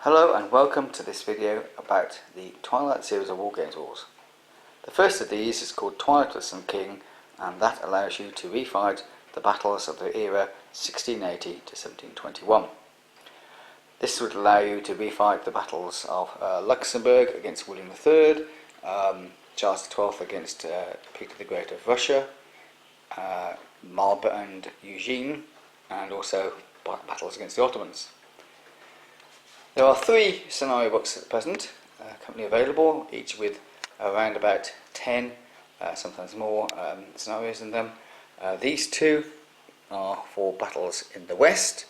Hello and welcome to this video about the Twilight series of wargames rules. The first of these is called Twilight of the Sun King, and that allows you to refight the battles of the era 1680 to 1721. This would allow you to refight the battles of Luxembourg against William III, Charles XII against Peter the Great of Russia, Marlborough and Eugene, and also battles against the Ottomans. There are 3 scenario books at present currently available, each with around about 10, sometimes more, scenarios in them. These 2 are for battles in the West,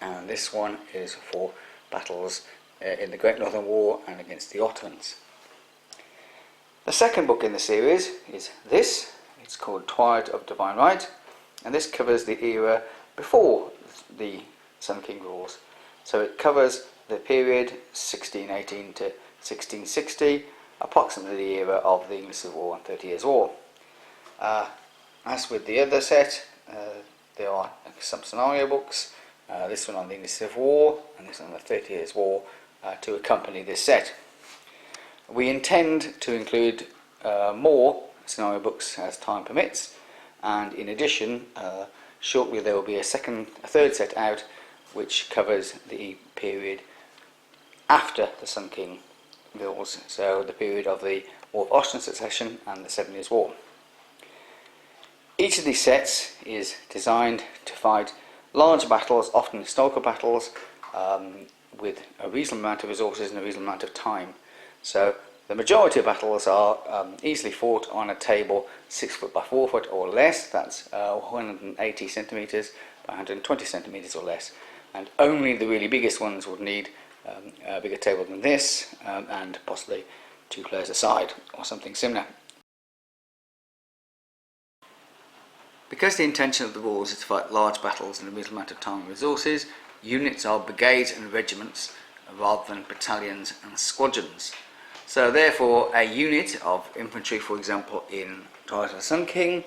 and this one is for battles in the Great Northern War and against the Ottomans. The second book in the series is this. It's called Twilight of Divine Right, and this covers the era before the Sun King rules. So it covers the period 1618 to 1660, approximately the era of the English Civil War and 30 Years' War. As with the other set, there are some scenario books, this one on the English Civil War and this one on the 30 Years' War, to accompany this set. We intend to include more scenario books as time permits, and in addition, shortly there will be a third set out which covers the period after the Sun King rules, so the period of the War of Austrian Succession and the 7 Years' War. Each of these sets is designed to fight large battles, often historical battles, with a reasonable amount of resources and a reasonable amount of time. So the majority of battles are easily fought on a table 6 foot by 4 foot or less. That's 180 centimetres by 120 centimetres or less, and only the really biggest ones would need a bigger table than this, and possibly 2 players aside or something similar. Because the intention of the rules is to fight large battles in a reasonable amount of time and resources, units are brigades and regiments rather than battalions and squadrons. So therefore a unit of infantry, for example in Twilight of the Sun King,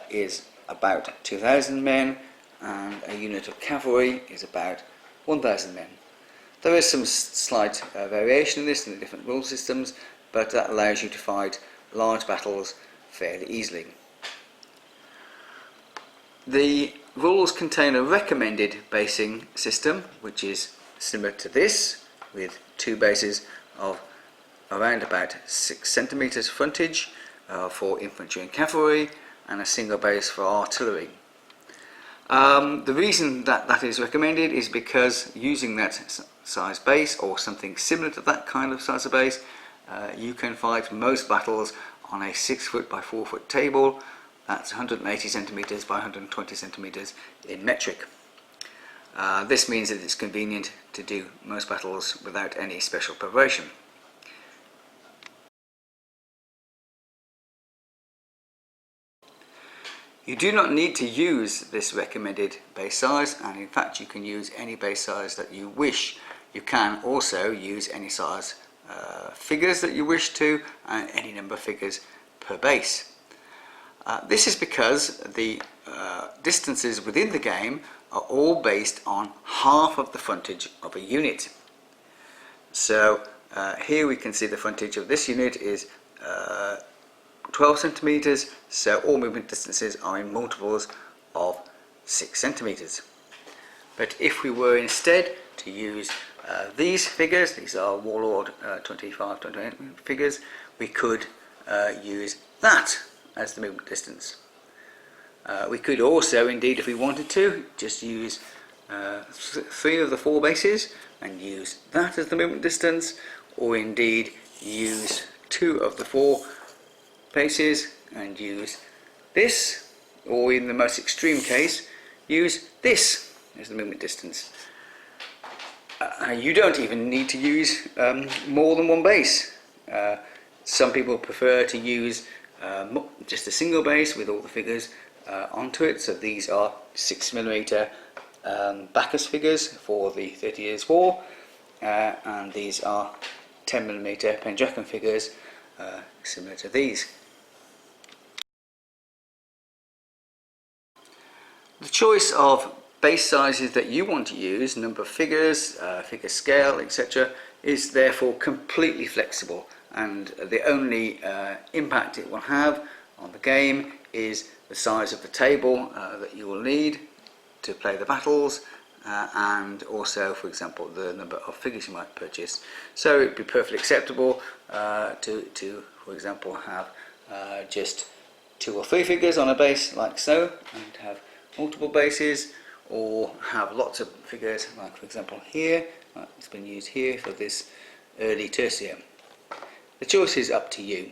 is about 2,000 men, and a unit of cavalry is about 1,000 men. There is some slight variation in this in the different rule systems, but that allows you to fight large battles fairly easily. The rules contain a recommended basing system, which is similar to this, with 2 bases of around about 6 centimetres frontage for infantry and cavalry, and a single base for artillery. The reason that is recommended is because using that size base, or something similar to that kind of size of base, you can fight most battles on a 6 foot by 4 foot table. That's 180 centimetres by 120 centimetres in metric. This means that it's convenient to do most battles without any special preparation. You do not need to use this recommended base size, and in fact you can use any base size that you wish. You can also use any size figures that you wish to, and any number of figures per base. This is because the distances within the game are all based on half of the frontage of a unit. So here we can see the frontage of this unit is 12 centimetres, so all movement distances are in multiples of 6 centimetres. But if we were instead to use these figures, these are Warlord 25, 28 figures, we could use that as the movement distance. We could also, indeed, if we wanted to, just use 3 of the 4 bases and use that as the movement distance, or indeed use 2 of the 4 bases and use this, or in the most extreme case, use this as the movement distance. You don't even need to use more than 1 base. Some people prefer to use just a single base with all the figures onto it. So these are 6mm Bacchus figures for the 30 Years' War, and these are 10mm Pendragon figures similar to these. The choice of base sizes that you want to use, number of figures, figure scale, etc., is therefore completely flexible, and the only impact it will have on the game is the size of the table that you will need to play the battles, and also, for example, the number of figures you might purchase. So it would be perfectly acceptable to, for example, have just 2 or 3 figures on a base like so, and have multiple bases, or have lots of figures, like for example here, it's been used here for this early tertium. The choice is up to you.